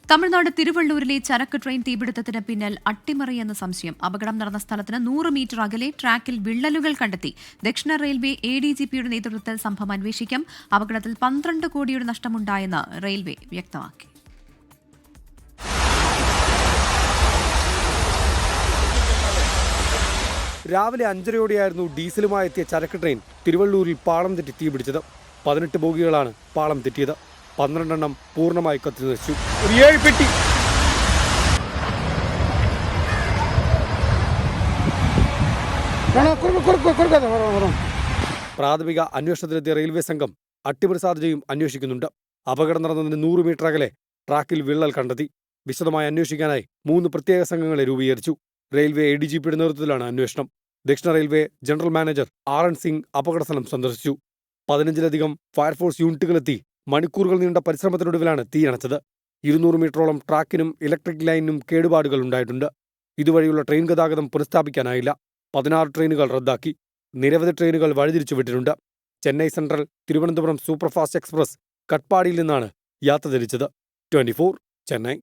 തമിഴ്നാട് തിരുവള്ളൂരിലെ ചരക്ക് ട്രെയിൻ തീപിടുത്തത്തിന് പിന്നിൽ അട്ടിമറിയെന്ന സംശയം. അപകടം നടന്ന സ്ഥലത്തിന് 100 മീറ്റർ അകലെ ട്രാക്കിൽ വിള്ളലുകൾ കണ്ടെത്തി. ദക്ഷിണ റെയിൽവേ ADGPയുടെ നേതൃത്വത്തിൽ സംഭവം അന്വേഷിക്കും. അപകടത്തിൽ 12 കോടിയുടെ നഷ്ടമുണ്ടായെന്ന് റെയിൽവേ വ്യക്തമാക്കി. രാവിലെ 5:30യോടെയായിരുന്നു ഡീസലുമായി എത്തിയ ചരക്ക് ട്രെയിൻ തിരുവള്ളൂരിൽ പാളം തെറ്റി തീപിടിച്ചത്. 18 ബോഗികളാണ് പാളം തെറ്റിയത്. 12 എണ്ണം പൂർണ്ണമായി കത്തിനശിച്ചു. 7 പെട്ടി. പ്രാഥമിക അന്വേഷണത്തിലെത്തിയ റെയിൽവേ സംഘം അട്ടിമറി സാധ്യതയും അന്വേഷിക്കുന്നുണ്ട്. അപകടം നടന്നതിന് 100 മീറ്റർ അകലെ ട്രാക്കിൽ വിള്ളൽ കണ്ടെത്തി. വിശദമായി അന്വേഷിക്കാനായി 3 പ്രത്യേക സംഘങ്ങളെ രൂപീകരിച്ചു. റെയിൽവേ ADGPയുടെ നേതൃത്വത്തിലാണ് അന്വേഷണം. ദക്ഷിണ railway general manager RN Singh അപകടസ്ഥലം സന്ദർശിച്ചു. 15-ലധികം ഫയർഫോഴ്സ് യൂണിറ്റുകളെത്തി മണിക്കൂറുകൾ നീണ്ട പരിശ്രമത്തിനൊടുവിലാണ് തീയണച്ചത്. 200 മീറ്ററോളം ട്രാക്കിനും ഇലക്ട്രിക് ലൈനിനും കേടുപാടുകൾ ഉണ്ടായിട്ടുണ്ട്. ഇതുവഴിയുള്ള ട്രെയിൻ ഗതാഗതം പുനഃസ്ഥാപിക്കാനായില്ല. 16 ട്രെയിനുകൾ റദ്ദാക്കി. നിരവധി ട്രെയിനുകൾ വഴിതിരിച്ചുവിട്ടിട്ടുണ്ട്. Chennai central Thiruvananthapuram superfast express കട്പാടിയിൽ നിന്നാണ് യാത്ര തിരിച്ചത്. 24 ചെന്നൈ.